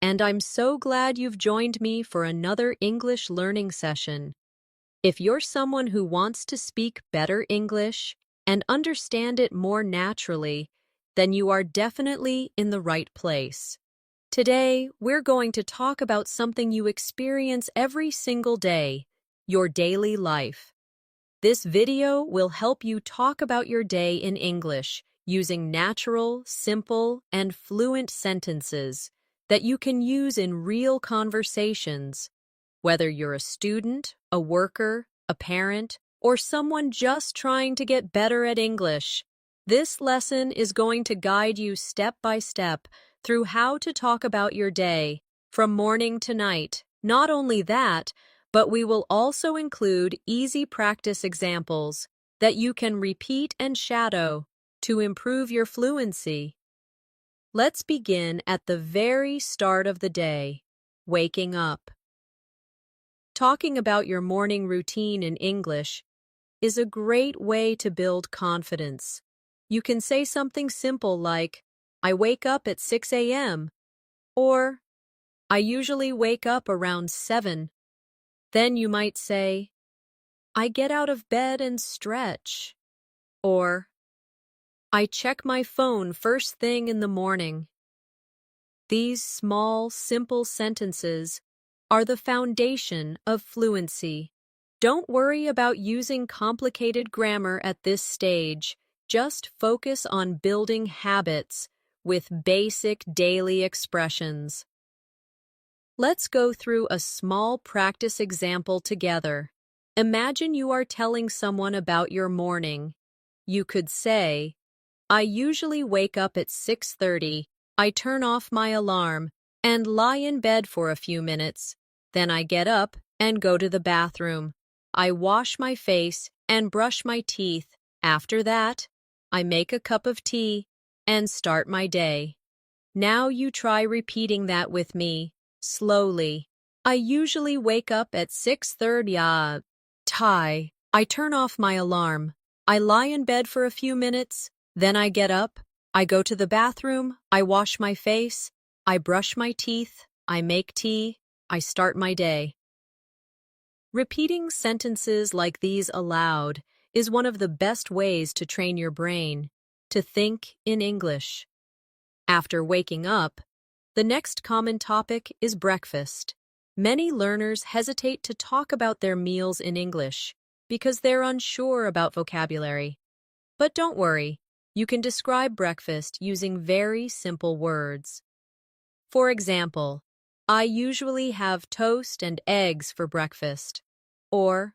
and I'm so glad you've joined me for another English learning session. If you're someone who wants to speak better English and understand it more naturally, then you are definitely in the right place. Today, we're going to talk about something you experience every single day, your daily life. This video will help you talk about your day in English using natural, simple, and fluent sentences that you can use in real conversations. Whether you're a student, a worker, a parent, or someone just trying to get better at English, this lesson is going to guide you step by step through how to talk about your day, from morning to night. Not only that, but we will also include easy practice examples that you can repeat and shadow to improve your fluency. Let's begin at the very start of the day, waking up. Talking about your morning routine in English is a great way to build confidence. You can say something simple like, I wake up at 6 a.m. or I usually wake up around 7. Then you might say, I get out of bed and stretch, or I check my phone first thing in the morning. These small, simple sentences are the foundation of fluency. Don't worry about using complicated grammar at this stage. Just focus on building habits with basic daily expressions. Let's go through a small practice example together. Imagine you are telling someone about your morning. You could say, I usually wake up at 6:30. I turn off my alarm and lie in bed for a few minutes. Then I get up and go to the bathroom. I wash my face and brush my teeth. After that, I make a cup of tea and start my day. Now you try repeating that with me. Slowly. I usually wake up at 6:30. I turn off my alarm. I lie in bed for a few minutes. Then I get up. I go to the bathroom. I wash my face. I brush my teeth. I make tea. I start my day. Repeating sentences like these aloud is one of the best ways to train your brain to think in English. After waking up, the next common topic is breakfast. Many learners hesitate to talk about their meals in English because they're unsure about vocabulary. But don't worry, you can describe breakfast using very simple words. For example, I usually have toast and eggs for breakfast. Or,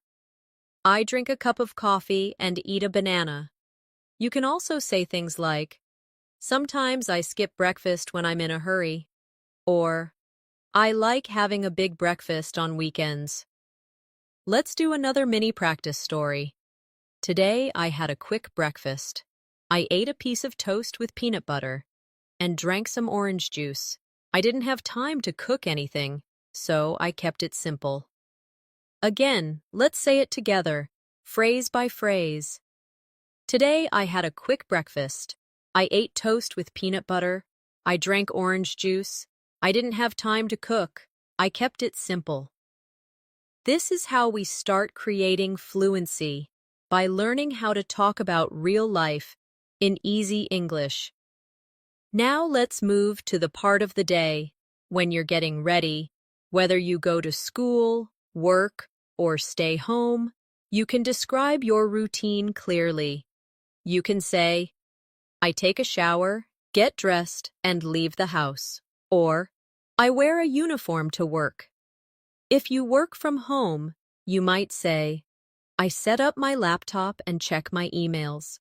I drink a cup of coffee and eat a banana. You can also say things like, sometimes I skip breakfast when I'm in a hurry. Or, I like having a big breakfast on weekends. Let's do another mini practice story. Today I had a quick breakfast. I ate a piece of toast with peanut butter and drank some orange juice. I didn't have time to cook anything, so I kept it simple. Again, let's say it together, phrase by phrase. Today I had a quick breakfast. I ate toast with peanut butter. I drank orange juice. I didn't have time to cook. I kept it simple. This is how we start creating fluency, by learning how to talk about real life in easy English. Now let's move to the part of the day when you're getting ready. Whether you go to school, work, or stay home, you can describe your routine clearly. You can say, I take a shower, get dressed, and leave the house. Or, I wear a uniform to work. If you work from home, you might say, I set up my laptop and check my emails.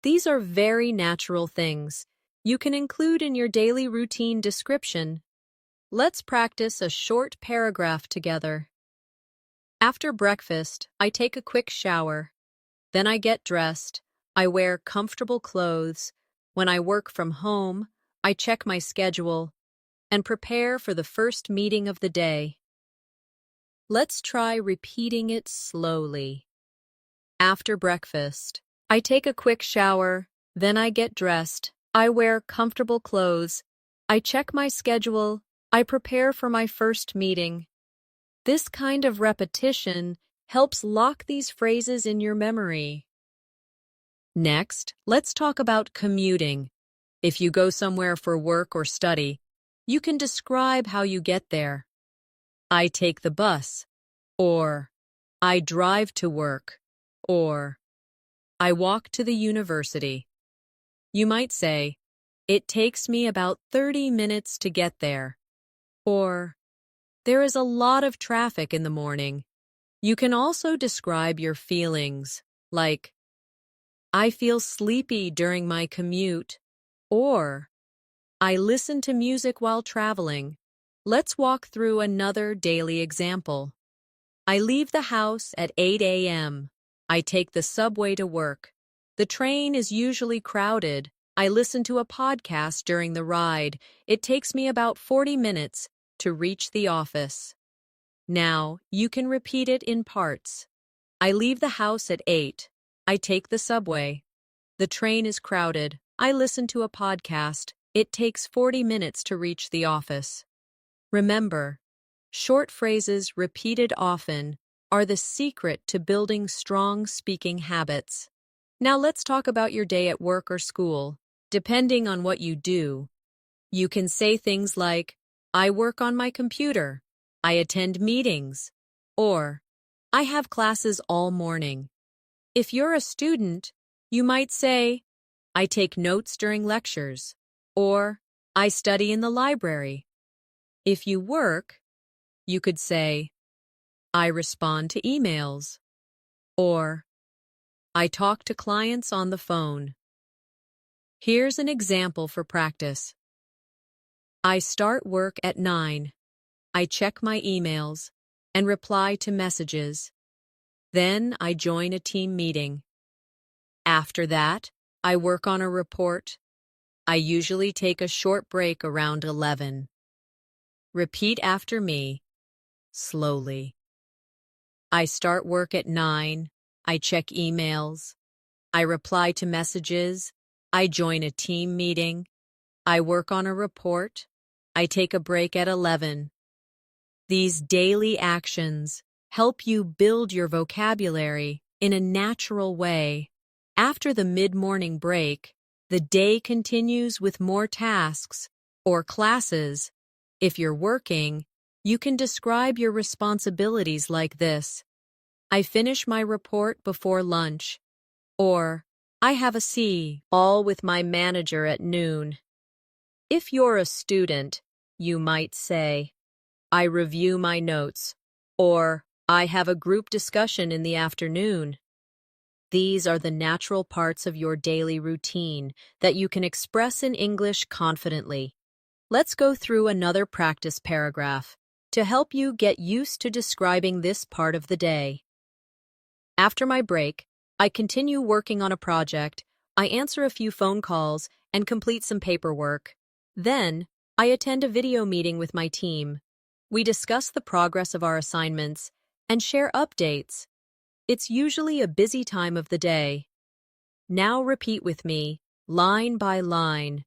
These are very natural things you can include in your daily routine description. Let's practice a short paragraph together. After breakfast, I take a quick shower. Then I get dressed. I wear comfortable clothes. When I work from home, I check my schedule and prepare for the first meeting of the day. Let's try repeating it slowly. After breakfast, I take a quick shower. Then I get dressed. I wear comfortable clothes. I check my schedule I prepare for my first meeting. This kind of repetition helps lock these phrases in your memory. Next, let's talk about commuting. If you go somewhere for work or study, you can describe how you get there. I take the bus, or I drive to work, or I walk to the university. You might say, it takes me about 30 minutes to get there, or there is a lot of traffic in the morning. You can also describe your feelings, like, I feel sleepy during my commute, or I listen to music while traveling. Let's walk through another daily example. I leave the house at 8 a.m. I take the subway to work. The train is usually crowded. I listen to a podcast during the ride. It takes me about 40 minutes to reach the office. Now, you can repeat it in parts. I leave the house at 8. I take the subway. The train is crowded. I listen to a podcast. It takes 40 minutes to reach the office. Remember, short phrases repeated often are the secret to building strong speaking habits. Now let's talk about your day at work or school. Depending on what you do, you can say things like, I work on my computer, I attend meetings, or I have classes all morning. If you're a student, you might say, I take notes during lectures, or I study in the library. If you work, you could say, I respond to emails, or I talk to clients on the phone. Here's an example for practice. I start work at 9. I check my emails and reply to messages. Then I join a team meeting. After that, I work on a report. I usually take a short break around 11. Repeat after me, slowly. I start work at 9. I check emails. I reply to messages. I join a team meeting. I work on a report. I take a break at 11. These daily actions help you build your vocabulary in a natural way. After the mid-morning break, the day continues with more tasks or classes. If you're working, you can describe your responsibilities like this. I finish my report before lunch, or I have a call with my manager at noon. If you're a student, you might say, I review my notes, or I have a group discussion in the afternoon. These are the natural parts of your daily routine that you can express in English confidently. Let's go through another practice paragraph to help you get used to describing this part of the day. After my break, I continue working on a project, I answer a few phone calls, and complete some paperwork. Then, I attend a video meeting with my team. We discuss the progress of our assignments and share updates. It's usually a busy time of the day. Now repeat with me, line by line.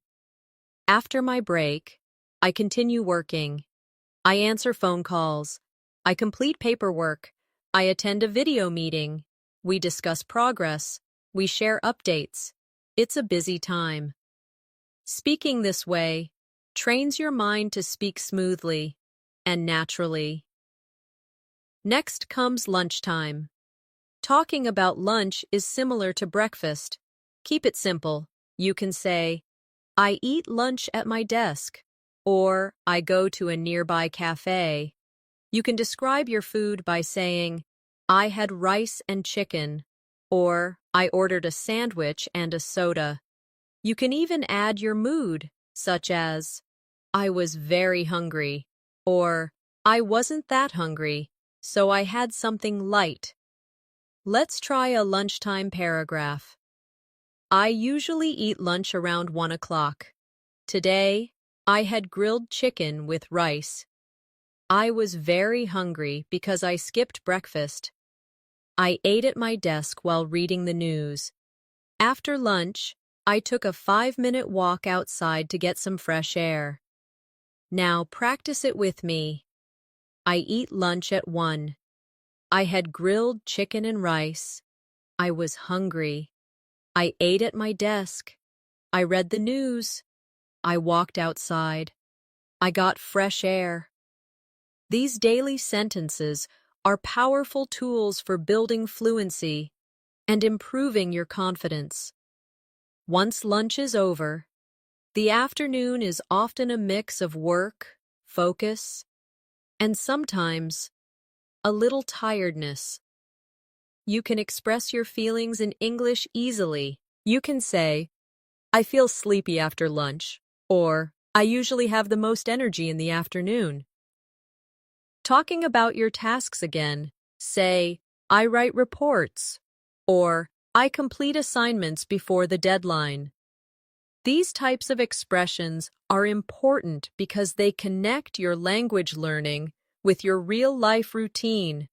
After my break, I continue working. I answer phone calls. I complete paperwork. I attend a video meeting. We discuss progress. We share updates. It's a busy time. Speaking this way trains your mind to speak smoothly and naturally. Next comes lunchtime. Talking about lunch is similar to breakfast. Keep it simple. You can say, I eat lunch at my desk, or I go to a nearby cafe. You can describe your food by saying, I had rice and chicken, or I ordered a sandwich and a soda. You can even add your mood, such as, I was very hungry, or I wasn't that hungry, so I had something light. Let's try a lunchtime paragraph. I usually eat lunch around 1 o'clock. Today, I had grilled chicken with rice. I was very hungry because I skipped breakfast. I ate at my desk while reading the news. After lunch, I took a 5-minute walk outside to get some fresh air. Now practice it with me. I eat lunch at 1. I had grilled chicken and rice. I was hungry. I ate at my desk. I read the news. I walked outside. I got fresh air. These daily sentences are powerful tools for building fluency and improving your confidence. Once lunch is over, the afternoon is often a mix of work, focus, and sometimes a little tiredness. You can express your feelings in English easily. You can say, I feel sleepy after lunch, or I usually have the most energy in the afternoon. Talking about your tasks again, say, I write reports, or I complete assignments before the deadline. These types of expressions are important because they connect your language learning with your real-life routine.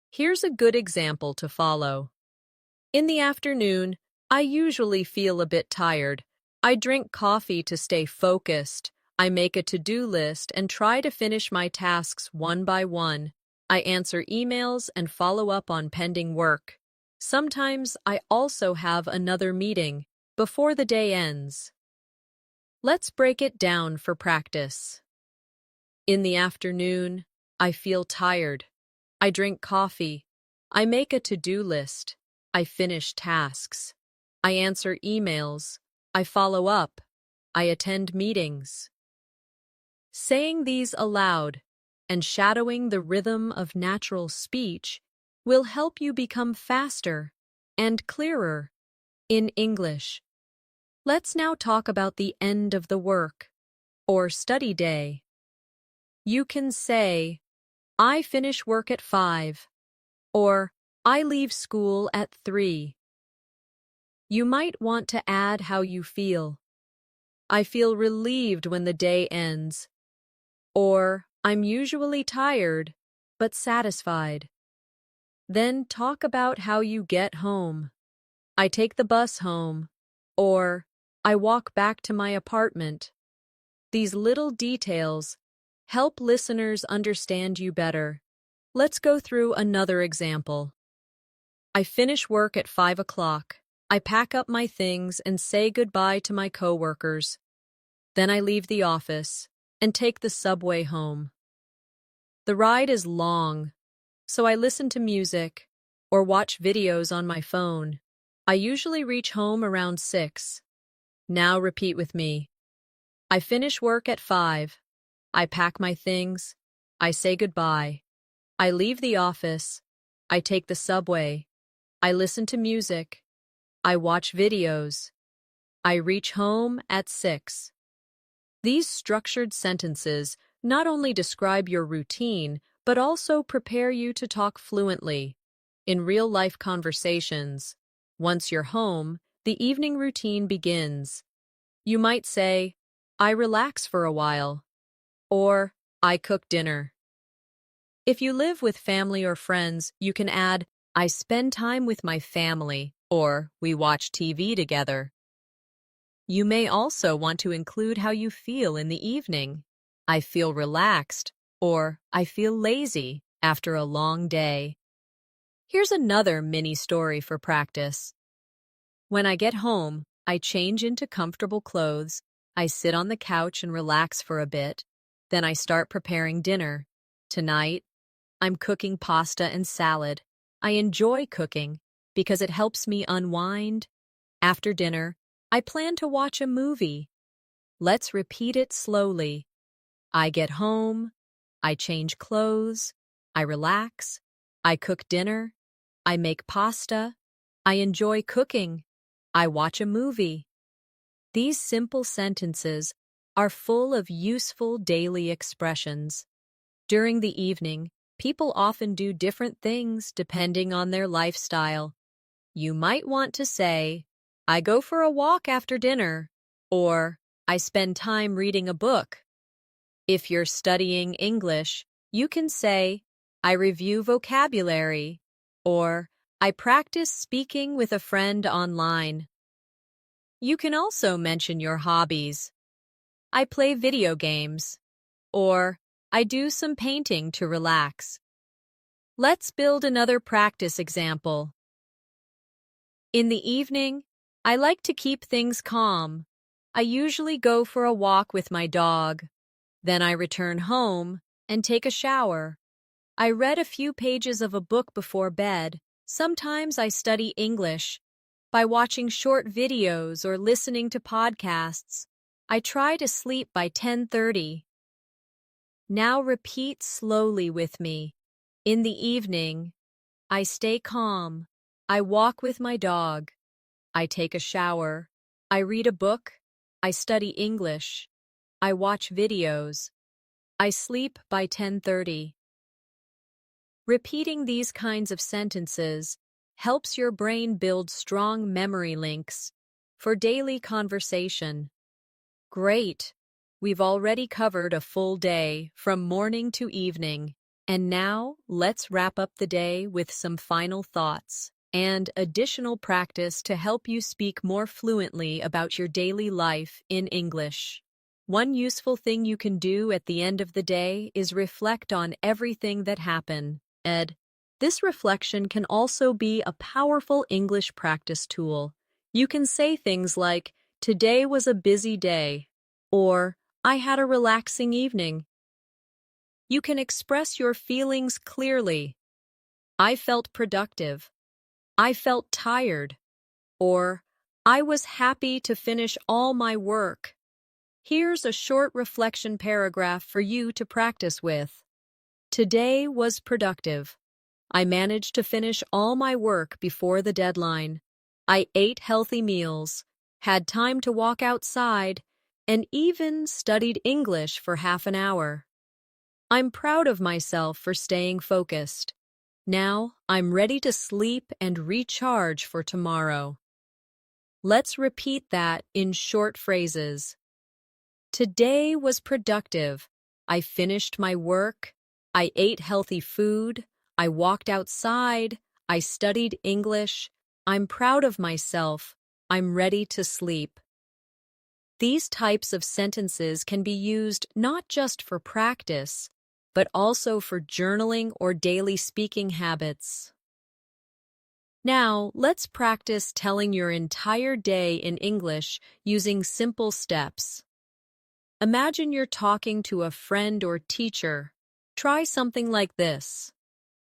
Here's a good example to follow. In the afternoon, I usually feel a bit tired. I drink coffee to stay focused. I make a to-do list and try to finish my tasks one by one. I answer emails and follow up on pending work. Sometimes I also have another meeting before the day ends. Let's break it down for practice. In the afternoon, I feel tired. I drink coffee. I make a to-do list. I finish tasks. I answer emails. I follow up. I attend meetings. Saying these aloud and shadowing the rhythm of natural speech will help you become faster and clearer in English. Let's now talk about the end of the work or study day. You can say, I finish work at 5, or I leave school at 3. You might want to add how you feel. I feel relieved when the day ends, or I'm usually tired, but satisfied. Then talk about how you get home. I take the bus home, or I walk back to my apartment. These little details help listeners understand you better. Let's go through another example. I finish work at 5 o'clock. I pack up my things and say goodbye to my coworkers. Then I leave the office and take the subway home. The ride is long, so I listen to music or watch videos on my phone. I usually reach home around 6. Now repeat with me. I finish work at 5. I pack my things. I say goodbye. I leave the office. I take the subway. I listen to music. I watch videos. I reach home at 6. These structured sentences not only describe your routine, but also prepare you to talk fluently. In real-life conversations, once you're home, the evening routine begins. You might say, I relax for a while, or I cook dinner. If you live with family or friends, you can add, I spend time with my family, or we watch TV together. You may also want to include how you feel in the evening. I feel relaxed, or I feel lazy after a long day. Here's another mini story for practice. When I get home, I change into comfortable clothes. I sit on the couch and relax for a bit. Then I start preparing dinner. Tonight, I'm cooking pasta and salad. I enjoy cooking because it helps me unwind. After dinner, I plan to watch a movie. Let's repeat it slowly. I get home. I change clothes. I relax. I cook dinner. I make pasta. I enjoy cooking. I watch a movie. These simple sentences are full of useful daily expressions. During the evening, people often do different things depending on their lifestyle. You might want to say, I go for a walk after dinner, or I spend time reading a book. If you're studying English, you can say, I review vocabulary, or I practice speaking with a friend online. You can also mention your hobbies. I play video games. or I do some painting to relax. Let's build another practice example. In the evening, I like to keep things calm. I usually go for a walk with my dog. Then I return home and take a shower. I read a few pages of a book before bed. Sometimes I study English by watching short videos or listening to podcasts. I try to sleep by 10:30. Now repeat slowly with me. In the evening, I stay calm. I walk with my dog. I take a shower. I read a book. I study English. I watch videos. I sleep by 10:30. Repeating these kinds of sentences helps your brain build strong memory links for daily conversation. Great! We've already covered a full day from morning to evening. And now, let's wrap up the day with some final thoughts and additional practice to help you speak more fluently about your daily life in English. One useful thing you can do at the end of the day is reflect on everything that happened. This reflection can also be a powerful English practice tool. You can say things like, "Today was a busy day," or "I had a relaxing evening." You can express your feelings clearly. "I felt productive," "I felt tired," or "I was happy to finish all my work." Here's a short reflection paragraph for you to practice with. Today was productive. I managed to finish all my work before the deadline. I ate healthy meals, had time to walk outside, and even studied English for half an hour. I'm proud of myself for staying focused. Now, I'm ready to sleep and recharge for tomorrow. Let's repeat that in short phrases. Today was productive. I finished my work. I ate healthy food. I walked outside. I studied English. I'm proud of myself. I'm ready to sleep. These types of sentences can be used not just for practice, but also for journaling or daily speaking habits. Now, let's practice telling your entire day in English using simple steps. Imagine you're talking to a friend or teacher. Try something like this.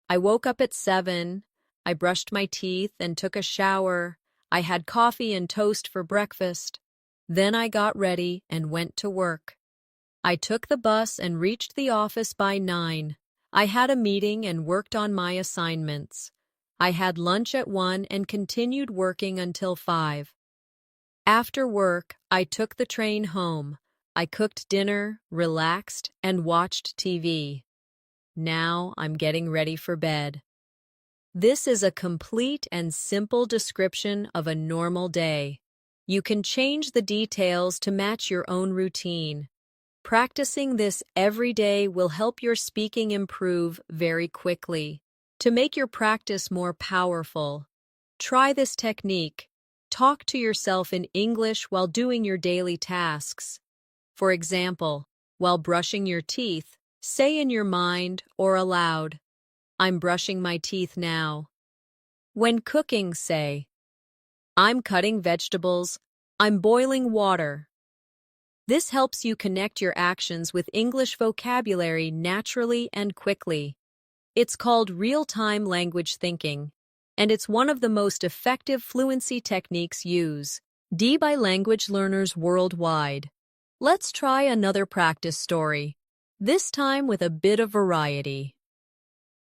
I woke up at 7. I brushed my teeth and took a shower. I had coffee and toast for breakfast. Then I got ready and went to work. I took the bus and reached the office by 9. I had a meeting and worked on my assignments. I had lunch at 1 and continued working until 5. After work, I took the train home. I cooked dinner, relaxed, and watched TV. Now I'm getting ready for bed. This is a complete and simple description of a normal day. You can change the details to match your own routine. Practicing this every day will help your speaking improve very quickly. To make your practice more powerful, try this technique. Talk to yourself in English while doing your daily tasks. For example, while brushing your teeth, say in your mind or aloud, "I'm brushing my teeth now." When cooking, say, "I'm cutting vegetables. I'm boiling water." This helps you connect your actions with English vocabulary naturally and quickly. It's called real-time language thinking, and it's one of the most effective fluency techniques used by language learners worldwide. Let's try another practice story, this time with a bit of variety.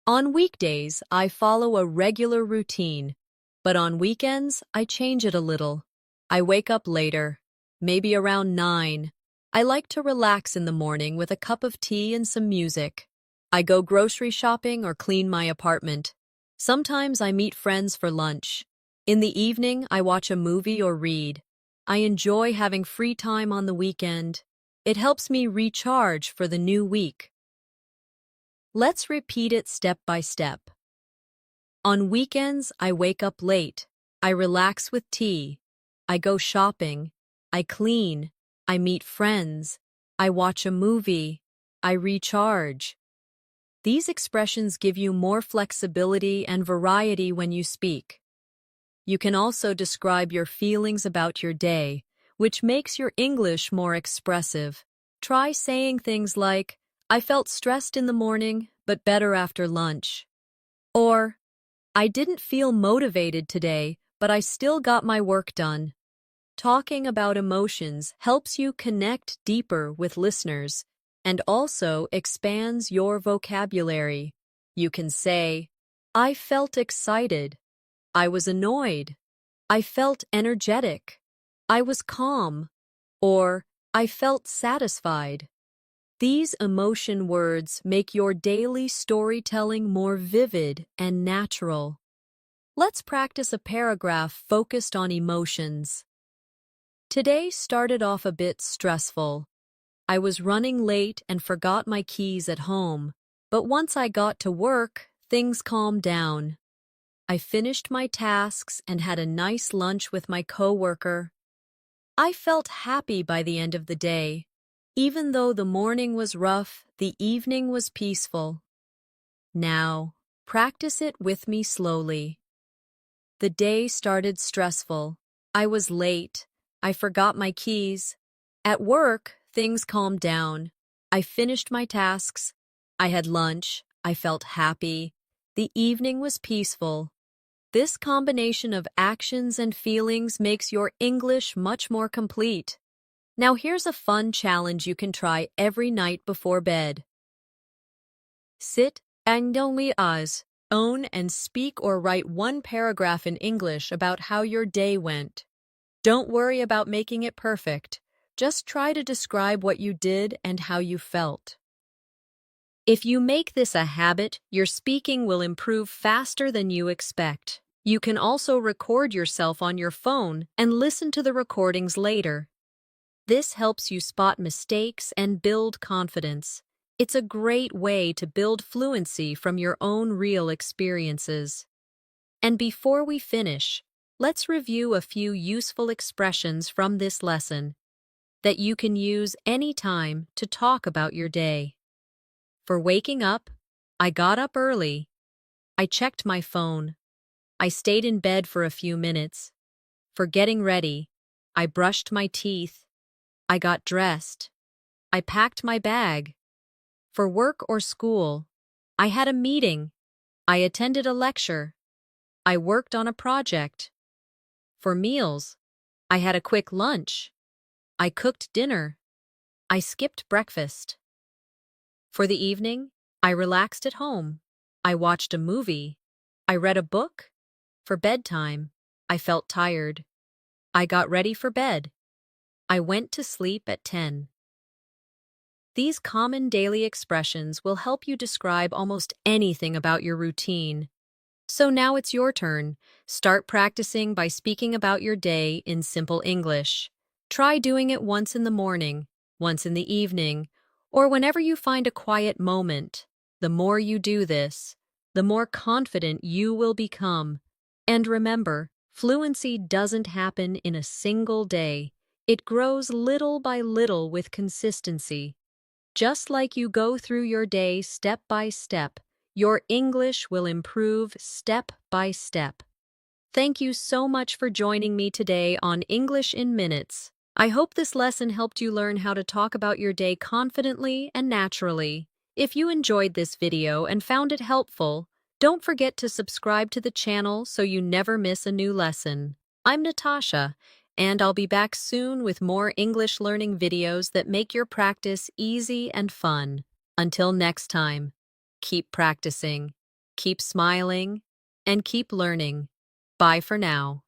On weekdays, I follow a regular routine, but on weekends, I change it a little. I wake up later, maybe around 9. I like to relax in the morning with a cup of tea and some music. I go grocery shopping or clean my apartment. Sometimes I meet friends for lunch. In the evening, I watch a movie or read. I enjoy having free time on the weekend. It helps me recharge for the new week. Let's repeat it step by step. On weekends, I wake up late. I relax with tea. I go shopping. I clean. I meet friends. I watch a movie. I recharge. These expressions give you more flexibility and variety when you speak. You can also describe your feelings about your day, which makes your English more expressive. Try saying things like, I felt stressed in the morning, but better after lunch. Or, I didn't feel motivated today, but I still got my work done. Talking about emotions helps you connect deeper with listeners and also expands your vocabulary. You can say, I felt excited. I was annoyed. I felt energetic. I was calm. Or, I felt satisfied. These emotion words make your daily storytelling more vivid and natural. Let's practice a paragraph focused on emotions. Today started off a bit stressful. I was running late and forgot my keys at home, but once I got to work, things calmed down. I finished my tasks and had a nice lunch with my coworker. I felt happy by the end of the day. Even though the morning was rough, the evening was peaceful. Now, practice it with me slowly. The day started stressful. I was late. I forgot my keys. At work, things calmed down. I finished my tasks. I had lunch. I felt happy. The evening was peaceful. This combination of actions and feelings makes your English much more complete. Now here's a fun challenge you can try every night before bed. Sit and only eyes. Own and speak or write one paragraph in English about how your day went. Don't worry about making it perfect. Just try to describe what you did and how you felt. If you make this a habit, your speaking will improve faster than you expect. You can also record yourself on your phone and listen to the recordings later. This helps you spot mistakes and build confidence. It's a great way to build fluency from your own real experiences. And before we finish, let's review a few useful expressions from this lesson that you can use anytime to talk about your day. For waking up, I got up early. I checked my phone. I stayed in bed for a few minutes. For getting ready, I brushed my teeth. I got dressed. I packed my bag. For work or school, I had a meeting. I attended a lecture. I worked on a project. For meals, I had a quick lunch. I cooked dinner. I skipped breakfast. For the evening, I relaxed at home. I watched a movie. I read a book. For bedtime, I felt tired. I got ready for bed. I went to sleep at 10. These common daily expressions will help you describe almost anything about your routine. So now it's your turn. Start practicing by speaking about your day in simple English. Try doing it once in the morning, once in the evening, or whenever you find a quiet moment. The more you do this, the more confident you will become. And remember, fluency doesn't happen in a single day. It grows little by little with consistency. Just like you go through your day step by step, your English will improve step by step. Thank you so much for joining me today on English in Minutes. I hope this lesson helped you learn how to talk about your day confidently and naturally. If you enjoyed this video and found it helpful, don't forget to subscribe to the channel so you never miss a new lesson. I'm Natasha, and I'll be back soon with more English learning videos that make your practice easy and fun. Until next time, keep practicing, keep smiling, and keep learning. Bye for now.